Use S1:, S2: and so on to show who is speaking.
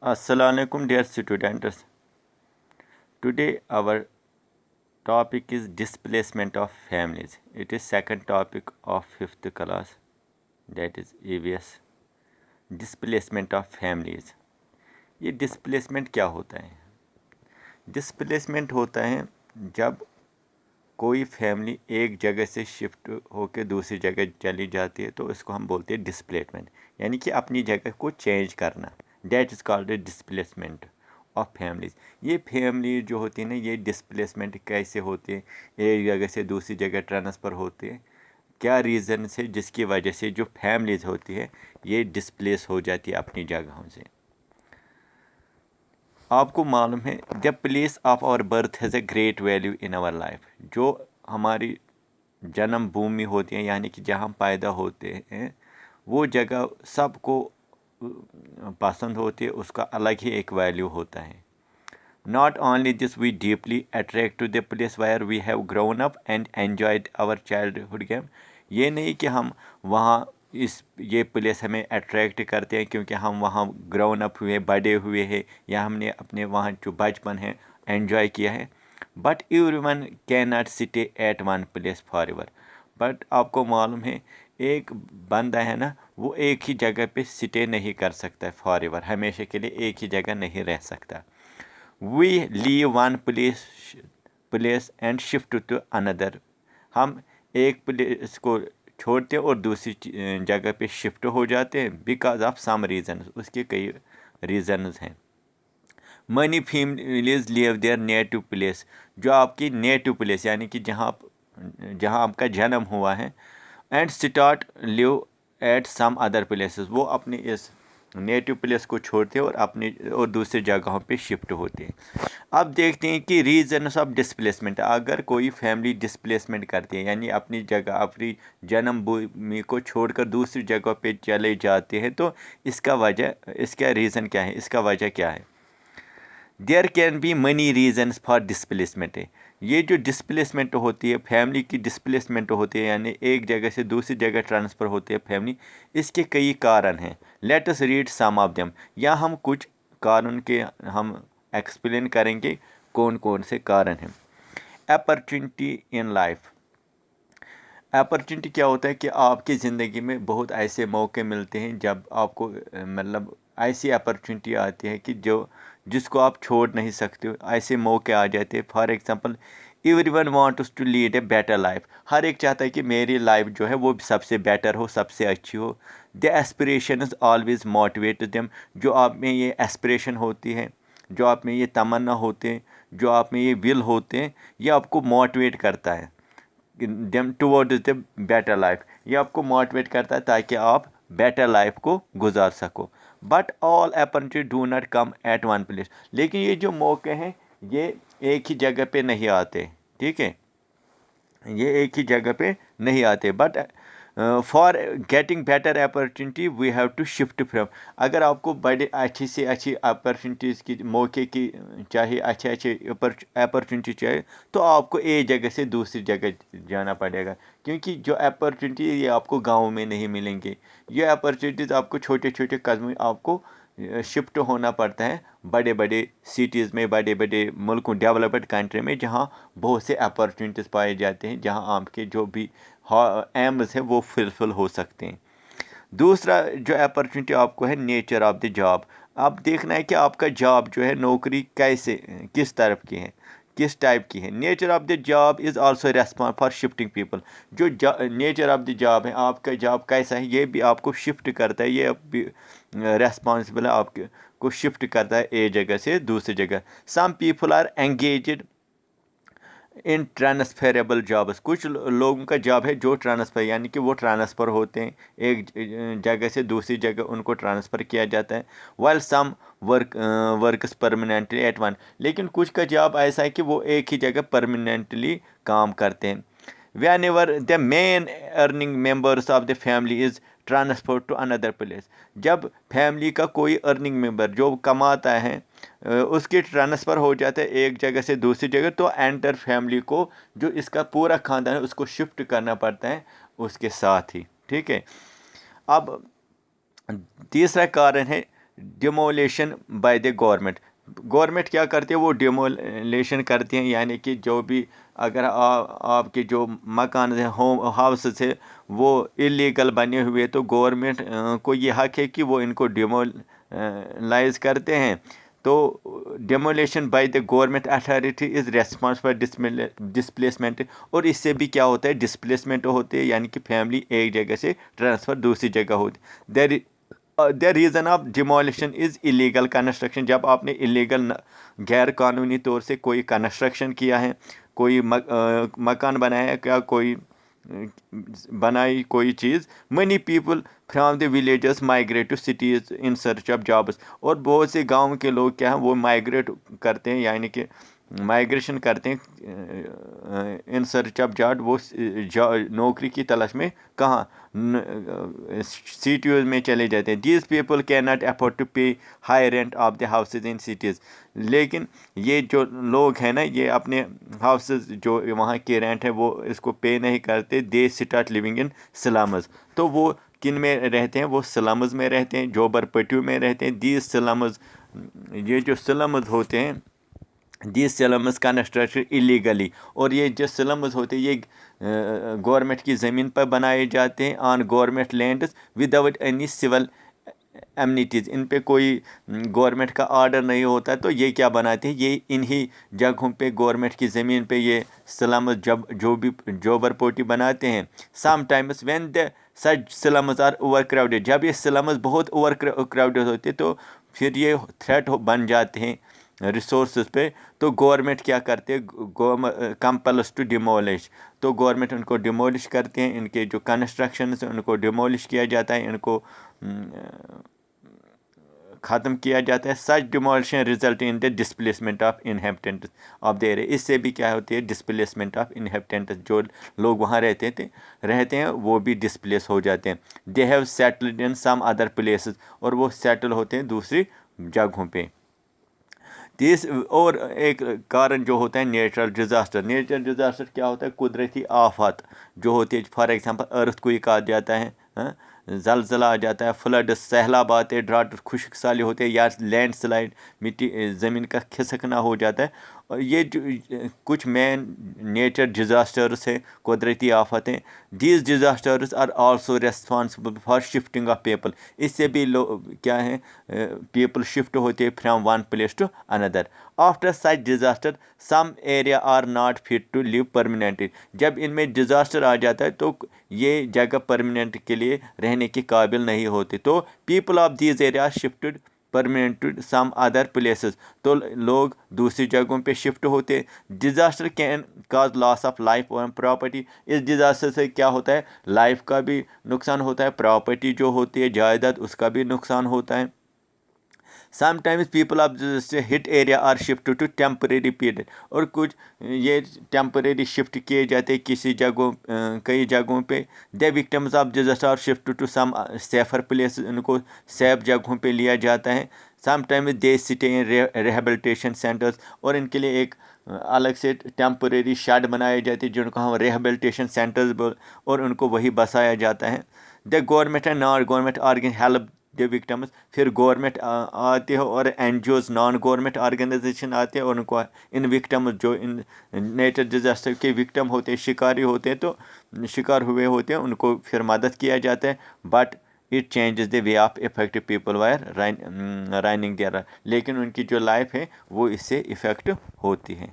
S1: Assalamualaikum dear students. Today our topic is displacement of families. It is second topic of 5th class, that is EVS. Displacement of families. ये displacement क्या होता है? Displacement होता है जब कोई family एक जगह से शिफ्ट होकर दूसरी जगह चली जाती है, तो इसको हम बोलते हैं डिस्प्लेसमेंट, यानी कि अपनी जगह को चेंज करना. That is called a displacement of families. ये फैमिली जो होती है ना, ये डिस्प्लेसमेंट कैसे होते हैं, एक जगह से दूसरी जगह ट्रांसफ़र होते हैं, क्या रीज़न से जिसकी वजह से जो फैमिलीज होती है ये डिस्प्लेस हो जाती है अपनी जगहों से. आपको मालूम है the place of our birth has a great value in our life. जो हमारी जन्म भूमि होती है, यानी कि जहाँ हम पैदा होते हैं, वो जगह सबको पसंद होती है, उसका अलग ही एक वैल्यू होता है. Not only this we deeply attract to the place where we have grown up and enjoyed our childhood game. ये नहीं कि हम वहाँ ये प्लेस हमें अट्रैक्ट करते हैं क्योंकि हम वहाँ ग्राउंड अप हुए, बड़े हुए हैं, या हमने अपने वहाँ जो बचपन है एंजॉय किया है. But everyone can not stay at one place forever. बट आपको मालूम है एक बंदा है ना, वो एक ही जगह पे सिटे नहीं कर सकता फॉर एवर, हमेशा के लिए एक ही जगह नहीं रह सकता. We leave one place and shift to another. हम एक प्लेस को छोड़ते हैं और दूसरी जगह पे शिफ्ट हो जाते हैं बिकॉज ऑफ सम रीज़न. उसके कई रीज़न्स हैं. Money families live there native place. जो आपकी नेटिव प्लेस यानी कि जहाँ आपका जन्म हुआ है, and start live at some other places. वो अपने इस नेटिव प्लेस को छोड़ते हैं और दूसरी जगहों पे शिफ्ट होते हैं. अब देखते हैं कि रीजन्स ऑफ डिस्प्लेसमेंट. अगर कोई फैमिली डिस्प्लेसमेंट करती है, यानी अपनी जगह, अपनी जन्म भूमि को छोड़कर दूसरी जगह पे चले जाते हैं, तो इसका रीज़न क्या है, इसका वजह क्या है? There can be many reasons for displacement. ये जो डिस्प्लेसमेंट होती है, फैमिली की डिस्प्लेसमेंट होती है, यानी एक जगह से दूसरी जगह ट्रांसफ़र होती है फैमिली, इसके कई कारण हैं. Let us read some of them. या हम कुछ कारण के हम एक्सप्लेन करेंगे कौन कौन से कारण हैं. Opportunity in life. अपॉर्चुनिटी क्या होता है कि आपकी ज़िंदगी में बहुत ऐसे मौके मिलते हैं जब आपको मतलब ऐसी अपॉर्चुनिटी आती है कि जिसको आप छोड़ नहीं सकते हो. ऐसे मौके आ जाते हैं. For example, everyone wants to lead a better life. हर एक चाहता है कि मेरी लाइफ जो है वो सबसे बेटर हो, सबसे अच्छी हो. The aspirations always motivate them. जो आप में ये एस्पिरेशन होती है, जो आप में ये तमन्ना होते हैं, जो आप में ये विल होते हैं, ये आपको मोटिवेट करता है them towards the better life. ये आपको मोटिवेट करता है ताकि आप बेटर लाइफ को गुजार सको. But all opportunity do not come at one place. लेकिन ये जो मौके हैं ये एक ही जगह पे नहीं आते. ठीक है, ये एक ही जगह पे नहीं आते. But for getting better opportunity we have to shift from. अगर आपको बड़े अच्छी से अच्छी अपॉर्चुनिटीज़ की मौके की चाहिए, अच्छे अच्छे अपॉर्चुनिटी चाहिए, तो आपको एक जगह से दूसरी जगह जाना पड़ेगा. क्योंकि जो अपॉर्चुनिटी ये आपको गाँव में नहीं मिलेंगे. ये अपॉर्चुनिटीज़ आपको छोटे छोटे कदम में आपको शिफ्ट होना पड़ता है बड़े बड़े सिटीज़ में, बड़े बड़े मुल्कों, डेवलप्ड कंट्री में, जहाँ बहुत से अपॉर्चुनिटीज़ पाए जाते हैं, जहाँ आपके जो भी एम्स हैं वो फुलफिल हो सकते हैं. दूसरा जो अपॉर्चुनिटी आपको है, नेचर ऑफ द जॉब. अब देखना है कि आपका जॉब जो है, नौकरी किस तरफ की है, किस टाइप की है. Nature of the job is also response for shifting people. जो नेचर ऑफ द जॉब है, आपका जॉब कैसा है, ये भी आपको शिफ्ट करता है. ये भी रेस्पॉन्सिबल है, आपके को शिफ्ट करता है एक जगह से दूसरी जगह. Some people are engaged in transferable jobs. कुछ लोगों का जॉब है जो ट्रांसफ़र, यानी कि वो ट्रांसफ़र होते हैं, एक जगह से दूसरी जगह उनको ट्रांसफ़र किया जाता है. While some works permanently at one. लेकिन कुछ का जॉब ऐसा है कि वो एक ही जगह परमानेंटली काम करते हैं. Whenever the main earning members of the family is transfer to another place. जब फैमिली का कोई अर्निंग मेंबर जो कमाता है उसके ट्रांसफ़र हो जाता है एक जगह से दूसरी जगह, तो एंटर फैमिली को, जो इसका पूरा खानदान है, उसको शिफ्ट करना पड़ता है उसके साथ ही. ठीक है. अब तीसरा कारण है डिमोलेशन बाय द गवर्नमेंट क्या करती है, वो डिमोलेशन करती हैं, यानी कि जो भी अगर आपके जो मकान है, होम हाउसेस है, वो इलीगल बने हुए, तो गवर्नमेंट को ये हक है कि वो इनको डिमोलाइज करते हैं। तो demolition by the government authority is responsible for displacement. और इससे भी क्या होता है, डिस्प्लेसमेंट होते हैं, यानी कि फैमिली एक जगह से ट्रांसफ़र दूसरी जगह होती। The reason of demolition is illegal construction. जब आपने इलीगल गैर कानूनी तौर से कोई कंस्ट्रक्शन किया है, कोई मकान बनाया है, क्या कोई बनाई कोई चीज़, many people from the villages migrate to cities in search of jobs. और बहुत से गांव के लोग क्या हैं, वो माइग्रेट करते हैं, यानी कि माइग्रेशन करते हैं इन सर्च ऑफ जॉब, वो नौकरी की तलाश में कहाँ, सिटीज़ में चले जाते हैं। These people can not afford to pay high rent of the houses in cities. लेकिन ये जो लोग हैं ना, ये अपने हाउसेज जो वहाँ के रेंट है वो इसको पे नहीं करते। They start living in slums. तो वो किन में रहते हैं, वो स्लम्स में रहते हैं, झोपड़पट्टियों में रहते हैं। दीज स्लम्स, ये जो स्लम्स होते हैं, दीज स्लम्स कंस्ट्रक्शन इलीगली। और ये जो स्लम्स होते हैं, ये गवर्नमेंट की ज़मीन पर बनाए जाते हैं, on government lands without any civil amenities. इन पे कोई गवर्नमेंट का आर्डर नहीं होता, तो ये क्या बनाते हैं, ये इन्हीं जगहों पे गवर्नमेंट की ज़मीन पे ये स्लम्स जब जो भी झोपड़पट्टी बनाते हैं। Sometimes when the such slums are over crowded, जब ये स्लम्स बहुत ओवर क्राउडेड होते तो फिर ये थ्रेट बन जाते हैं रिसोर्स पे। तो गवर्नमेंट क्या करते हैं, कंपल्स टू डिमोलिश। तो गवर्नमेंट उनको डिमोलिश करते हैं, इनके जो कंस्ट्रक्शन है उनको डिमोलिश किया जाता है, इनको ख़त्म किया जाता है। Such demolition result in the displacement of inhabitants of the area. इससे भी क्या होती है, डिस्प्लेसमेंट ऑफ इनहेबिटेंट्स, जो लोग वहाँ रहते हैं वो भी डिस्प्लेस हो जाते हैं। They have settled in some other places, और वो सेटल होते हैं दूसरी जगहों पे। तीस और एक कारण जो होता है नेचुरल डिज़ास्टर। नेचुरल डिज़ास्टर क्या होता है, कुदरती आफत जो होती है, फॉर एग्जांपल अर्थक्वेक आ जाता है, हाँ, जलजला आ जाता है, फ्लड, सैलाब आते हैं, ड्राट, खुश्क साली होते हैं, या लैंड स्लाइड, मिट्टी ज़मीन का खिसकना हो जाता है। और ये जो कुछ मेन नेचर डिज़ास्टर्स है, कुदरती आफतें। These disasters are also responsible for shifting of people. इससे भी लोग क्या हैं, पीपल शिफ्ट होते हैं from one place to another. After such disaster some area are not fit to live permanently. जब इनमें डिज़ास्टर आ जाता है तो ये जगह परमानेंट के लिए रहने के काबिल नहीं होती, तो people of these area shifted permanent to some other places. तो लोग दूसरी जगहों पे शिफ्ट होते। Disaster can cause loss of life और प्रॉपर्टी। इस डिज़ास्टर से क्या होता है, लाइफ का भी नुकसान होता है, प्रॉपर्टी जो होती है जायदाद उसका भी नुकसान होता है। Sometimes people of hit area are shift to temporary period. और कुछ ये टेम्परेरी शिफ्ट किए जाते हैं किसी जगहों, कई जगहों पे। The victims of disaster are shift to some safer place, उनको सेफ जगहों पे लिया जाता है। Sometimes they stay in rehabilitation centres, और इनके लिए एक अलग से टेम्परेरी शेड बनाए जाते हैं जिनको हम रिहेबिलिटेशन सेंटर्स बोल, और उनको वही बसाया जाता है। The government and non government organ help the victims. फिर गवर्नमेंट आते हैं और एनजीओज नॉन गवर्नमेंट ऑर्गेनाइजेशन आते हैं और उनको इन विक्टम्स जो इन नेचर डिज़ास्टर के विक्टम होते हैं, शिकारी होते हैं, तो शिकार हुए होते हैं, उनको फिर मदद किया जाता है। But it changes the way of effective people wire running their. लेकिन उनकी जो लाइफ है वो इससे इफ़ेक्ट होती है।